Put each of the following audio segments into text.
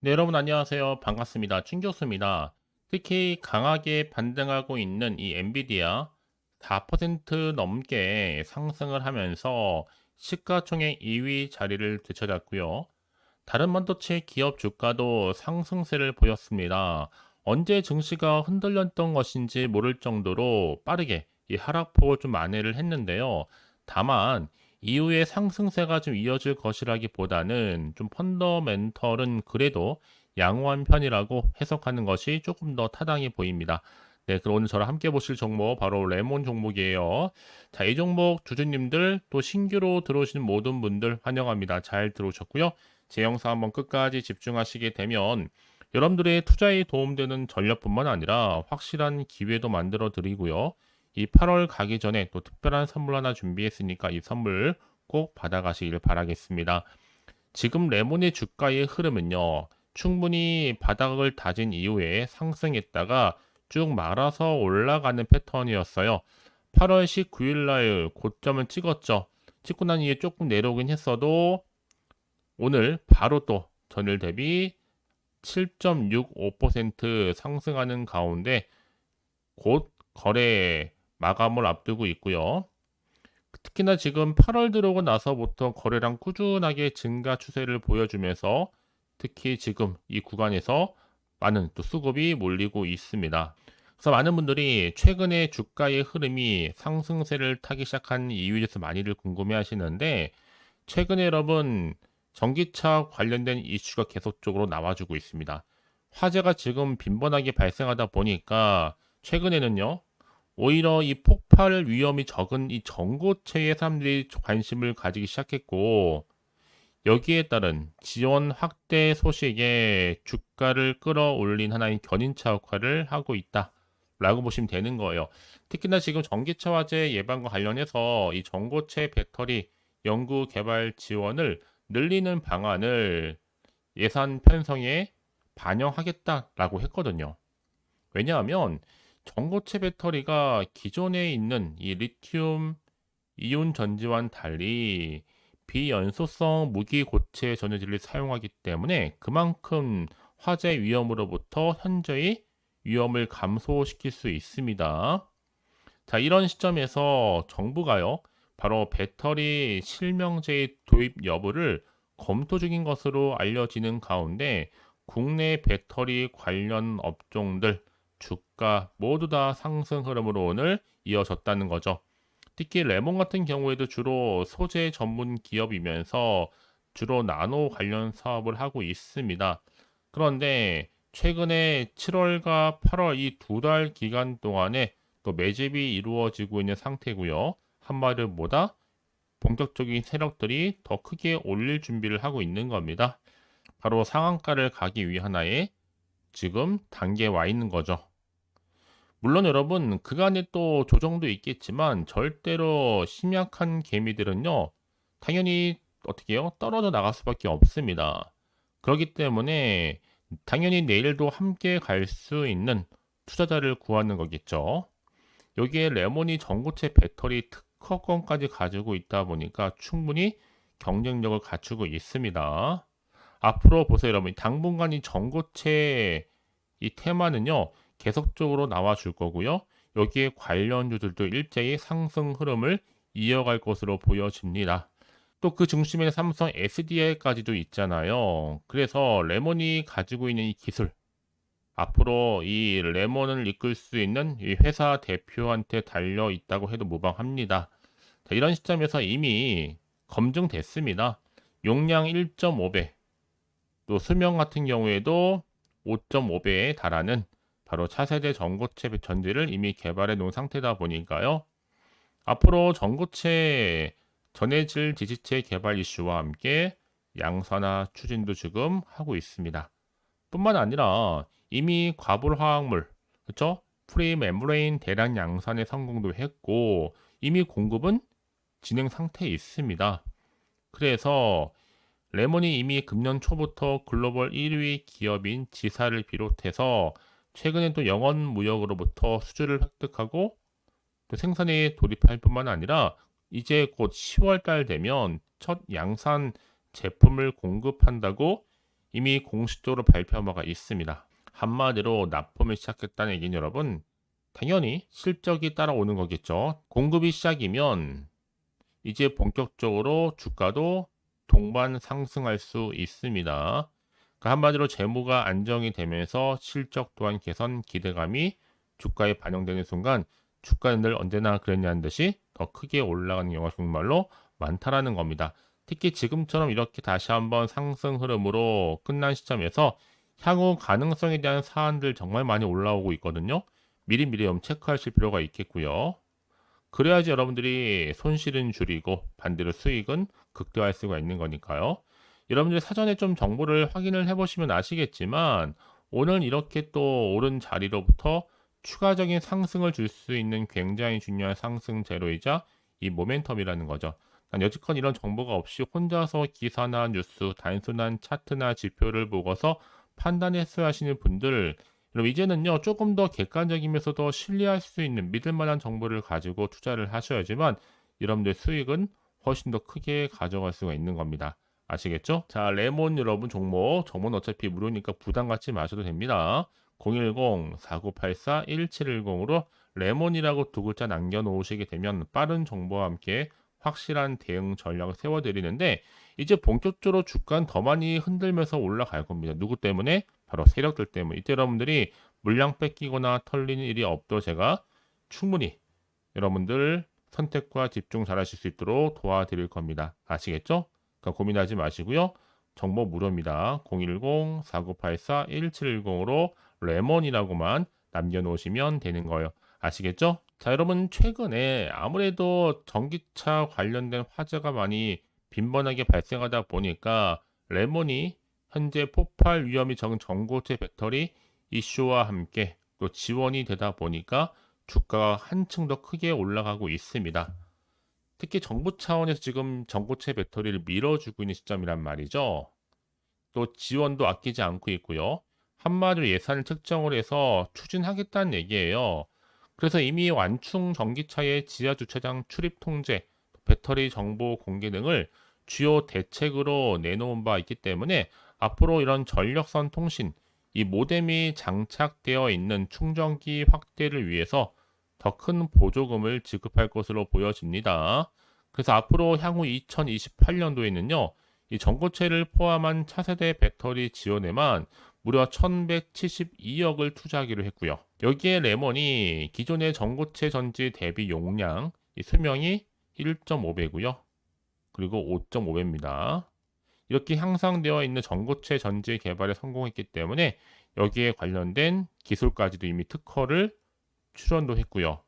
네, 여러분 안녕하세요. 반갑습니다. 춘 교수입니다. 특히 강하게 반등하고 있는 이 엔비디아 4% 넘게 상승을 하면서 시가총액 2위 자리를 되찾았고요. 다른 반도체 기업 주가도 상승세를 보였습니다. 언제 증시가 흔들렸던 것인지 모를 정도로 빠르게 이 하락폭을 좀 만회를 했는데요. 다만 이후에 상승세가 좀 이어질 것이라기보다는 좀 펀더멘털은 그래도 양호한 편이라고 해석하는 것이 조금 더 타당해 보입니다. 네, 그럼 오늘 저랑 함께 보실 종목 바로 레몬 종목이에요. 자, 이 종목 주주님들 또 신규로 들어오신 모든 분들 환영합니다. 잘 들어오셨고요. 제 영상 한번 끝까지 집중하시게 되면 여러분들의 투자에 도움되는 전략뿐만 아니라 확실한 기회도 만들어 드리고요. 이 8월 가기 전에 또 특별한 선물 하나 준비했으니까 이 선물 꼭 받아가시길 바라겠습니다. 지금 레몬의 주가의 흐름은요. 충분히 바닥을 다진 이후에 상승했다가 쭉 말아서 올라가는 패턴이었어요. 8월 19일 날 고점을 찍었죠. 찍고 난 이후에 조금 내려오긴 했어도 오늘 바로 또 전일 대비 7.65% 상승하는 가운데 곧 거래 마감을 앞두고 있고요. 특히나 지금 8월 들어오고 나서부터 거래량 꾸준하게 증가 추세를 보여주면서 특히 지금 이 구간에서 많은 또 수급이 몰리고 있습니다. 그래서 많은 분들이 최근에 주가의 흐름이 상승세를 타기 시작한 이유에 대해서 많이들 궁금해 하시는데 최근에 여러분 전기차 관련된 이슈가 계속적으로 나와주고 있습니다. 화재가 지금 빈번하게 발생하다 보니까 최근에는요, 오히려 이 폭발 위험이 적은 이 전고체에 사람들이 관심을 가지기 시작했고, 여기에 따른 지원 확대 소식에 주가를 끌어올린 하나의 견인차 역할을 하고 있다. 라고 보시면 되는 거예요. 특히나 지금 전기차 화재 예방과 관련해서 이 전고체 배터리 연구 개발 지원을 늘리는 방안을 예산 편성에 반영하겠다라고 했거든요. 왜냐하면 전고체 배터리가 기존에 있는 이 리튬 이온 전지와는 달리 비연소성 무기 고체 전해질을 사용하기 때문에 그만큼 화재 위험으로부터 현저히 위험을 감소시킬 수 있습니다. 자, 이런 시점에서 정부가요, 바로 배터리 실명제의 도입 여부를 검토 중인 것으로 알려지는 가운데 국내 배터리 관련 업종들 주가 모두 다 상승 흐름으로 오늘 이어졌다는 거죠. 특히 레몬 같은 경우에도 주로 소재 전문 기업이면서 주로 나노 관련 사업을 하고 있습니다. 그런데 최근에 7월과 8월 이 두 달 기간 동안에 또 매집이 이루어지고 있는 상태고요. 한마디로 보다 본격적인 세력들이 더 크게 올릴 준비를 하고 있는 겁니다. 바로 상한가를 가기 위하나에 지금 단계에 와 있는 거죠. 물론 여러분 그간에 또 조정도 있겠지만 절대로 심약한 개미들은요. 당연히 어떻게 해요? 떨어져 나갈 수밖에 없습니다. 그렇기 때문에 당연히 내일도 함께 갈 수 있는 투자자를 구하는 거겠죠. 여기에 레몬이 전고체 배터리 특허권까지 가지고 있다 보니까 충분히 경쟁력을 갖추고 있습니다. 앞으로 보세요, 여러분. 당분간 이 전고체 이 테마는요, 계속적으로 나와 줄 거고요. 여기에 관련주들도 일제히 상승 흐름을 이어갈 것으로 보여집니다. 또 그 중심에 삼성 SDI까지도 있잖아요. 그래서 레몬이 가지고 있는 이 기술, 앞으로 이 레몬을 이끌 수 있는 이 회사 대표한테 달려 있다고 해도 무방합니다. 자, 이런 시점에서 이미 검증됐습니다. 용량 1.5배, 또 수명 같은 경우에도 5.5배에 달하는 바로 차세대 전고체 전지를 이미 개발해 놓은 상태다 보니까요. 앞으로 전고체 전해질 지지체 개발 이슈와 함께 양산화 추진도 지금 하고 있습니다. 뿐만 아니라 이미 과불 화학물, 그렇죠? 프리멤브레인 대량 양산에 성공도 했고 이미 공급은 진행 상태에 있습니다. 그래서 레몬이 이미 금년 초부터 글로벌 1위 기업인 지사를 비롯해서 최근에 또 영원 무역으로부터 수주를 획득하고 또 생산에 돌입할 뿐만 아니라 이제 곧 10월 달 되면 첫 양산 제품을 공급한다고 이미 공식적으로 발표한 바가 있습니다. 한마디로 납품을 시작했다는 얘기는 여러분, 당연히 실적이 따라오는 거겠죠. 공급이 시작이면 이제 본격적으로 주가도 동반 상승할 수 있습니다. 그러니까 한마디로 재무가 안정이 되면서 실적 또한 개선 기대감이 주가에 반영되는 순간 주가는 늘 언제나 그랬냐는 듯이 더 크게 올라가는 경우가 정말로 많다라는 겁니다. 특히 지금처럼 이렇게 다시 한번 상승 흐름으로 끝난 시점에서 향후 가능성에 대한 사안들 정말 많이 올라오고 있거든요. 미리미리 좀 체크하실 필요가 있겠고요. 그래야지 여러분들이 손실은 줄이고 반대로 수익은 극대화할 수가 있는 거니까요. 여러분들이 사전에 좀 정보를 확인을 해보시면 아시겠지만 오늘 이렇게 또 오른 자리로부터 추가적인 상승을 줄 수 있는 굉장히 중요한 상승 재료이자 이 모멘텀이라는 거죠. 난 여지껏 이런 정보가 없이 혼자서 기사나 뉴스, 단순한 차트나 지표를 보고서 판단했어야 하시는 분들, 그럼 이제는요, 조금 더 객관적이면서도 신뢰할 수 있는 믿을 만한 정보를 가지고 투자를 하셔야지만 여러분들 수익은 훨씬 더 크게 가져갈 수가 있는 겁니다. 아시겠죠? 자, 레몬 여러분 종목, 정보는 어차피 무료니까 부담 갖지 마셔도 됩니다. 010-4984-1710으로 레몬이라고 두 글자 남겨놓으시게 되면 빠른 정보와 함께 확실한 대응 전략을 세워드리는데 이제 본격적으로 주가는 더 많이 흔들면서 올라갈 겁니다. 누구 때문에? 바로 세력들 때문에. 이때 여러분들이 물량 뺏기거나 털리는 일이 없도록 제가 충분히 여러분들 선택과 집중 잘하실 수 있도록 도와드릴 겁니다. 아시겠죠? 그러니까 고민하지 마시고요. 정보 무료입니다. 010-4984-1710으로 레몬이라고만 남겨놓으시면 되는 거예요. 아시겠죠? 자, 여러분 최근에 아무래도 전기차 관련된 화재가 많이 빈번하게 발생하다 보니까 레몬이 현재 폭발 위험이 적은 전고체 배터리 이슈와 함께 또 지원이 되다 보니까 주가가 한층 더 크게 올라가고 있습니다. 특히 정부 차원에서 지금 전고체 배터리를 밀어주고 있는 시점이란 말이죠. 또 지원도 아끼지 않고 있고요. 한마디로 예산을 책정을 해서 추진하겠다는 얘기예요. 그래서 이미 완충 전기차의 지하 주차장 출입 통제, 배터리 정보 공개 등을 주요 대책으로 내놓은 바 있기 때문에 앞으로 이런 전력선 통신, 이 모뎀이 장착되어 있는 충전기 확대를 위해서 더 큰 보조금을 지급할 것으로 보여집니다. 그래서 앞으로 향후 2028년도에는요, 이 전고체를 포함한 차세대 배터리 지원에만 무려 1172억을 투자하기로 했고요. 여기에 레몬이 기존의 전고체 전지 대비 용량, 이 수명이 1.5배고요. 그리고 5.5배입니다. 이렇게 향상되어 있는 전고체 전지 개발에 성공했기 때문에 여기에 관련된 기술까지도 이미 특허를 출원도 했고요.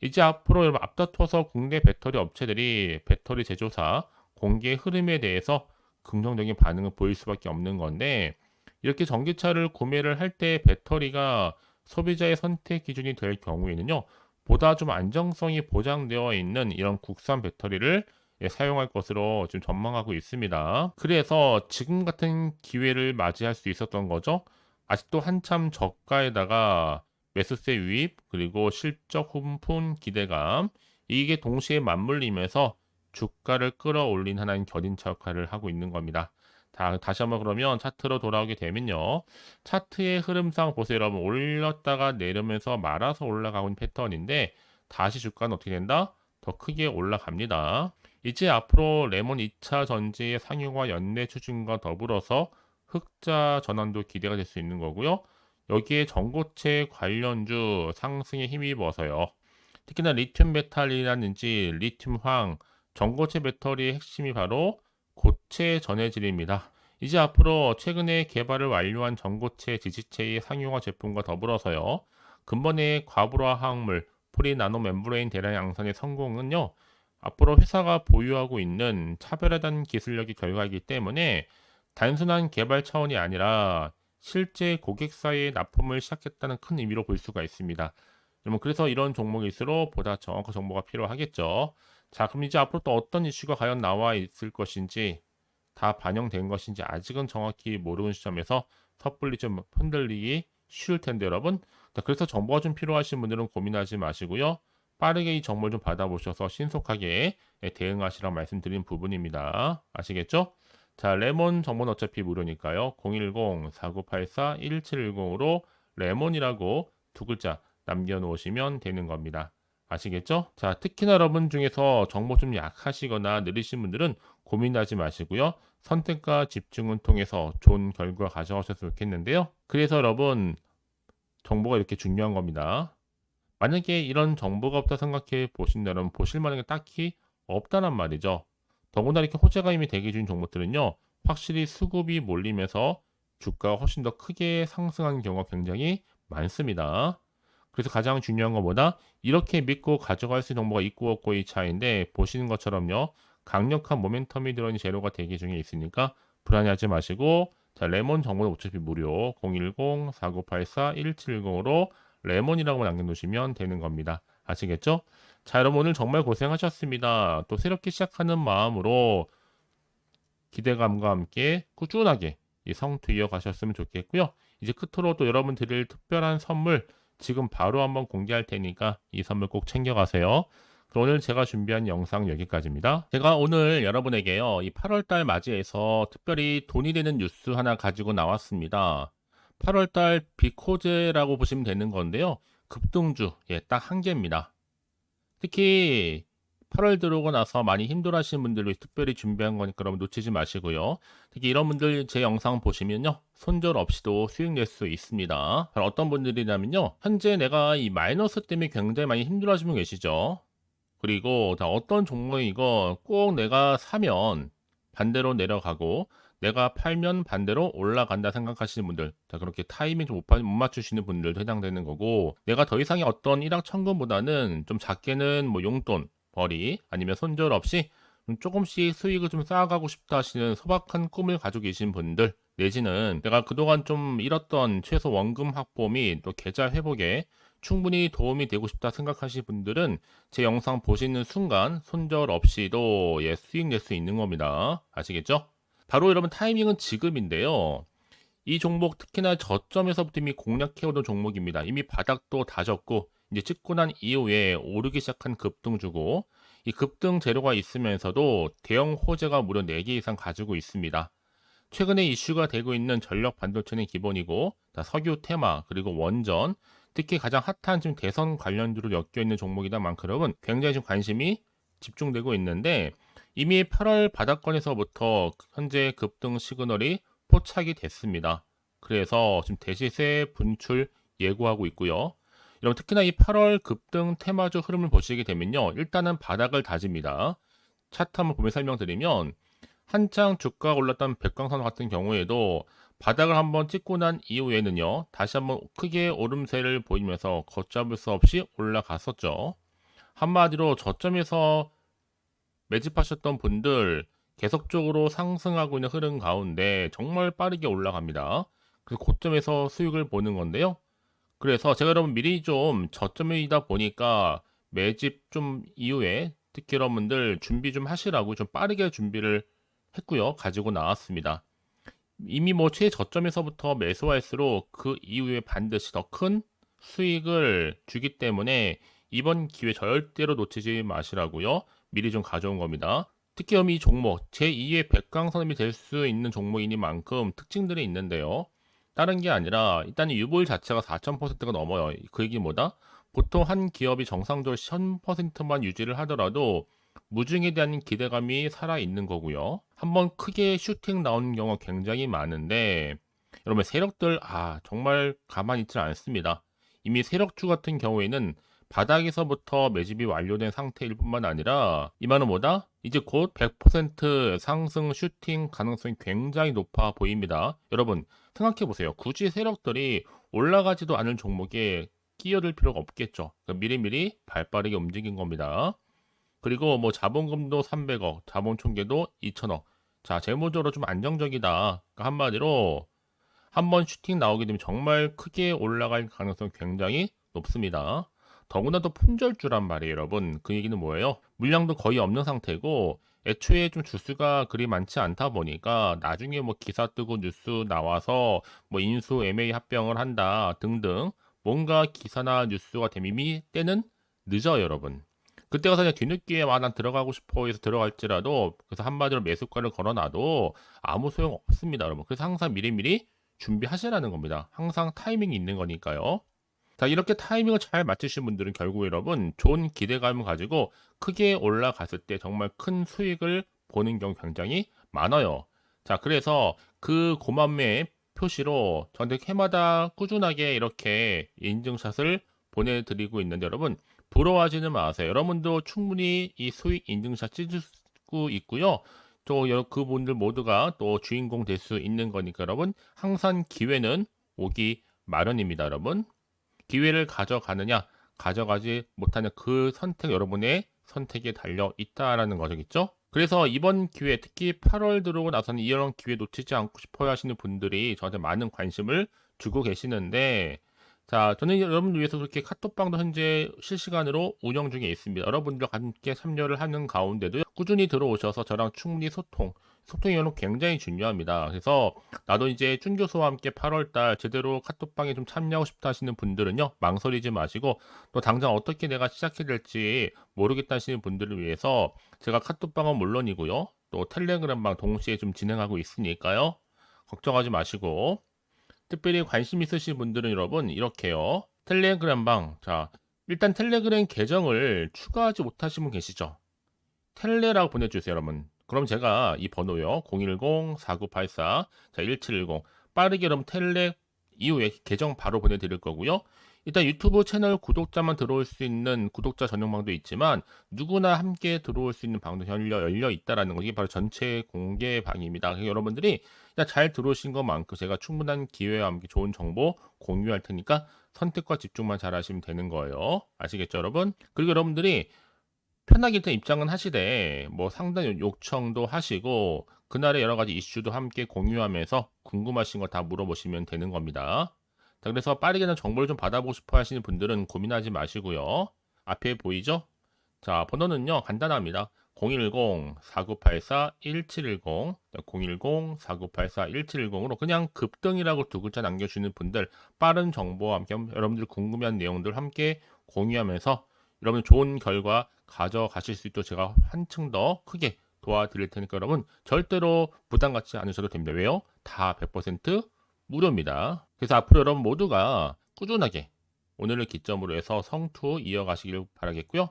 이제 앞으로 여러분 앞다퉈서 국내 배터리 업체들이 배터리 제조사 공개 흐름에 대해서 긍정적인 반응을 보일 수밖에 없는 건데 이렇게 전기차를 구매를 할 때 배터리가 소비자의 선택 기준이 될 경우에는요. 보다 좀 안정성이 보장되어 있는 이런 국산 배터리를 사용할 것으로 지금 전망하고 있습니다. 그래서 지금 같은 기회를 맞이할 수 있었던 거죠. 아직도 한참 저가에다가 매수세 유입 그리고 실적 훈풍 기대감 이게 동시에 맞물리면서 주가를 끌어올린 하나의 견인차 역할을 하고 있는 겁니다. 다시 한번 그러면 차트로 돌아오게 되면요. 차트의 흐름상 보세요. 여러분 올렸다가 내리면서 말아서 올라가고 있는 패턴인데 다시 주가는 어떻게 된다? 더 크게 올라갑니다. 이제 앞으로 레몬 2차 전지의 상용화 연내 추진과 더불어서 흑자 전환도 기대가 될 수 있는 거고요. 여기에 전고체 관련주 상승에 힘입어서요. 특히나 리튬 메탈이라든지 리튬 황, 전고체 배터리의 핵심이 바로 고체 전해질입니다. 이제 앞으로 최근에 개발을 완료한 전고체 지지체의 상용화 제품과 더불어서요. 근본의 과불화 화학물, 포리 나노 멤브레인 대량 양산의 성공은요. 앞으로 회사가 보유하고 있는 차별화된 기술력의 결과이기 때문에 단순한 개발 차원이 아니라 실제 고객사에 납품을 시작했다는 큰 의미로 볼 수가 있습니다. 여러분 그래서 이런 종목일수록 보다 정확한 정보가 필요하겠죠. 자, 그럼 이제 앞으로 또 어떤 이슈가 과연 나와 있을 것인지 다 반영된 것인지 아직은 정확히 모르는 시점에서 섣불리 좀 흔들리기 쉬울 텐데 여러분. 자, 그래서 정보가 좀 필요하신 분들은 고민하지 마시고요. 빠르게 이 정보를 좀 받아보셔서 신속하게 대응하시라고 말씀드린 부분입니다. 아시겠죠? 자, 레몬 정보는 어차피 무료니까요. 010-4984-1710으로 레몬이라고 두 글자 남겨놓으시면 되는 겁니다. 아시겠죠? 자, 특히나 여러분 중에서 정보 좀 약하시거나 느리신 분들은 고민하지 마시고요. 선택과 집중을 통해서 좋은 결과 가져오셨으면 좋겠는데요. 그래서 여러분, 정보가 이렇게 중요한 겁니다. 만약에 이런 정보가 없다 생각해 보신다면 보실 만한 게 딱히 없다란 말이죠. 더군다나 이렇게 호재가 이미 대기 중인 종목들은요, 확실히 수급이 몰리면서 주가가 훨씬 더 크게 상승한 경우가 굉장히 많습니다. 그래서 가장 중요한 것보다 이렇게 믿고 가져갈 수 있는 정보가 있고 없고의 차이인데, 보시는 것처럼요, 강력한 모멘텀이 들어있는 재료가 대기 중에 있으니까 불안해하지 마시고, 자, 레몬 정보는 어차피 무료 010-4984-1710으로 레몬이라고 남겨놓으시면 되는 겁니다. 아시겠죠? 자, 여러분 오늘 정말 고생하셨습니다. 또 새롭게 시작하는 마음으로 기대감과 함께 꾸준하게 이 성투 이어가셨으면 좋겠고요. 이제 끝으로 또 여러분 드릴 특별한 선물 지금 바로 한번 공개할 테니까 이 선물 꼭 챙겨가세요. 그럼 오늘 제가 준비한 영상 여기까지입니다. 제가 오늘 여러분에게요, 이 8월달 맞이해서 특별히 돈이 되는 뉴스 하나 가지고 나왔습니다. 8월달 빅호재라고 보시면 되는 건데요. 급등주, 딱 한 개입니다. 특히 8월 들어오고 나서 많이 힘들어하시는 분들을 특별히 준비한 거니까 여러분 놓치지 마시고요. 특히 이런 분들 제 영상 보시면요, 손절 없이도 수익 낼 수 있습니다. 바로 어떤 분들이냐면요, 현재 내가 이 마이너스 때문에 굉장히 많이 힘들어하시는 분 계시죠. 그리고 다 어떤 종목이고 꼭 내가 사면 반대로 내려가고 내가 팔면 반대로 올라간다 생각하시는 분들, 자, 그렇게 타이밍 좀 못 맞추시는 분들도 해당되는 거고, 내가 더 이상의 어떤 일확천금보다는 좀 작게는 뭐 용돈, 벌이 아니면 손절 없이 좀 조금씩 수익을 좀 쌓아가고 싶다 하시는 소박한 꿈을 가지고 계신 분들, 내지는 내가 그동안 좀 잃었던 최소 원금 확보 및 또 계좌 회복에 충분히 도움이 되고 싶다 생각하시는 분들은 제 영상 보시는 순간 손절 없이도 수익 낼 수 있는 겁니다. 아시겠죠? 바로 여러분 타이밍은 지금인데요. 이 종목 특히나 저점에서부터 이미 공략해오던 종목입니다. 이미 바닥도 다졌고 이제 찍고 난 이후에 오르기 시작한 급등주고, 이 급등 재료가 있으면서도 대형 호재가 무려 4개 이상 가지고 있습니다. 최근에 이슈가 되고 있는 전력 반도체는 기본이고, 석유 테마 그리고 원전, 특히 가장 핫한 지금 대선 관련주로 엮여 있는 종목이다 만큼 굉장히 좀 관심이 집중되고 있는데, 이미 8월 바닥권에서부터 현재 급등 시그널이 포착이 됐습니다. 그래서 지금 대시세 분출 예고하고 있고요. 여러분 특히나 이 8월 급등 테마주 흐름을 보시게 되면요, 일단은 바닥을 다집니다. 차트 한번 보면 설명드리면, 한창 주가가 올랐던 백광산 같은 경우에도 바닥을 한번 찍고 난 이후에는요, 다시 한번 크게 오름세를 보이면서 걷잡을 수 없이 올라갔었죠. 한마디로 저점에서 매집하셨던 분들 계속적으로 상승하고 있는 흐름 가운데 정말 빠르게 올라갑니다. 그래서 고점에서 수익을 보는 건데요. 그래서 제가 여러분 미리 좀 저점이다 보니까 매집 좀 이후에 특히 여러분들 준비 좀 하시라고 좀 빠르게 준비를 했고요. 가지고 나왔습니다. 이미 뭐 최저점에서부터 매수할수록 그 이후에 반드시 더 큰 수익을 주기 때문에 이번 기회 절대로 놓치지 마시라고요. 미리 좀 가져온 겁니다. 특히 이 종목 제2의 백강선임이 될 수 있는 종목이니만큼 특징들이 있는데요. 다른 게 아니라 일단 유보율 자체가 4,000%가 넘어요. 그 얘기 뭐다? 보통 한 기업이 정상적으로 1000%만 유지를 하더라도 무중에 대한 기대감이 살아있는 거고요. 한번 크게 슈팅 나오는 경우가 굉장히 많은데, 여러분 세력들 정말 가만히 있지 않습니다. 이미 세력주 같은 경우에는 바닥에서부터 매집이 완료된 상태일 뿐만 아니라 이 말은 뭐다? 이제 곧 100% 상승 슈팅 가능성이 굉장히 높아 보입니다. 여러분 생각해 보세요. 굳이 세력들이 올라가지도 않을 종목에 끼어들 필요가 없겠죠. 그러니까 미리미리 발빠르게 움직인 겁니다. 그리고 뭐 자본금도 300억, 자본 총계도 2천억. 자, 재무적으로 좀 안정적이다. 그러니까 한마디로 한번 슈팅 나오게 되면 정말 크게 올라갈 가능성이 굉장히 높습니다. 더구나 또 품절주란 말이에요, 여러분. 그 얘기는 뭐예요? 물량도 거의 없는 상태고 애초에 좀 주수가 그리 많지 않다 보니까 나중에 뭐 기사 뜨고 뉴스 나와서 뭐 인수 MA 합병을 한다 등등 뭔가 기사나 뉴스가 되면 이미 때는 늦어요, 여러분. 그때 가서 그냥 뒤늦게 난 들어가고 싶어 해서 들어갈지라도 그래서 한마디로 매수가를 걸어 놔도 아무 소용 없습니다, 여러분. 그래서 항상 미리미리 준비하시라는 겁니다. 항상 타이밍이 있는 거니까요. 자, 이렇게 타이밍을 잘 맞추신 분들은 결국 여러분 좋은 기대감을 가지고 크게 올라갔을 때 정말 큰 수익을 보는 경우 굉장히 많아요. 자, 그래서 그 고만매 표시로 저한테 해마다 꾸준하게 이렇게 인증샷을 보내드리고 있는데 여러분 부러워하지는 마세요. 여러분도 충분히 이 수익 인증샷 찍을 수 있고요. 또 그분들 모두가 또 주인공 될 수 있는 거니까 여러분 항상 기회는 오기 마련입니다, 여러분. 기회를 가져가느냐, 가져가지 못하는 그 선택, 여러분의 선택에 달려 있다라는 거겠죠? 그래서 이번 기회, 특히 8월 들어오고 나서는 이런 기회 놓치지 않고 싶어 하시는 분들이 저한테 많은 관심을 주고 계시는데, 자, 저는 여러분들 위해서 그렇게 카톡방도 현재 실시간으로 운영 중에 있습니다. 여러분들과 함께 참여를 하는 가운데도 꾸준히 들어오셔서 저랑 충분히 소통이 여러분 굉장히 중요합니다. 그래서 나도 이제 준 교수와 함께 8월달 제대로 카톡방에 좀 참여하고 싶다 하시는 분들은요, 망설이지 마시고 또 당장 어떻게 내가 시작해야 될지 모르겠다 하시는 분들을 위해서 제가 카톡방은 물론이고요, 또 텔레그램방 동시에 좀 진행하고 있으니까요. 걱정하지 마시고 특별히 관심 있으신 분들은 여러분 이렇게요. 텔레그램방, 자, 일단 텔레그램 계정을 추가하지 못하신 분 계시죠? 텔레라고 보내주세요, 여러분. 그럼 제가 이 번호요. 010-4984, 자, 1710. 빠르게 여러분 텔레 이후에 계정 바로 보내드릴 거고요. 일단 유튜브 채널 구독자만 들어올 수 있는 구독자 전용방도 있지만 누구나 함께 들어올 수 있는 방도 열려 있다라는 거. 이게 바로 전체 공개 방입니다. 그래서 여러분들이 잘 들어오신 것만큼 제가 충분한 기회와 함께 좋은 정보 공유할 테니까 선택과 집중만 잘 하시면 되는 거예요. 아시겠죠, 여러분? 그리고 여러분들이 편하게 일단 입장은 하시되 뭐 상담 요청도 하시고 그날의 여러 가지 이슈도 함께 공유하면서 궁금하신 거 다 물어보시면 되는 겁니다. 자, 그래서 빠르게는 정보를 좀 받아보고 싶어 하시는 분들은 고민하지 마시고요. 앞에 보이죠? 자, 번호는요, 간단합니다. 010-4984-1710, 010-4984-1710으로 그냥 급등이라고 두 글자 남겨주는 분들, 빠른 정보와 함께 여러분들 궁금한 내용들 함께 공유하면서 여러분 좋은 결과 가져가실 수 있도록 제가 한층 더 크게 도와드릴 테니까 여러분 절대로 부담 갖지 않으셔도 됩니다. 왜요? 다 100% 무료입니다. 그래서 앞으로 여러분 모두가 꾸준하게 오늘을 기점으로 해서 성투 이어가시길 바라겠고요.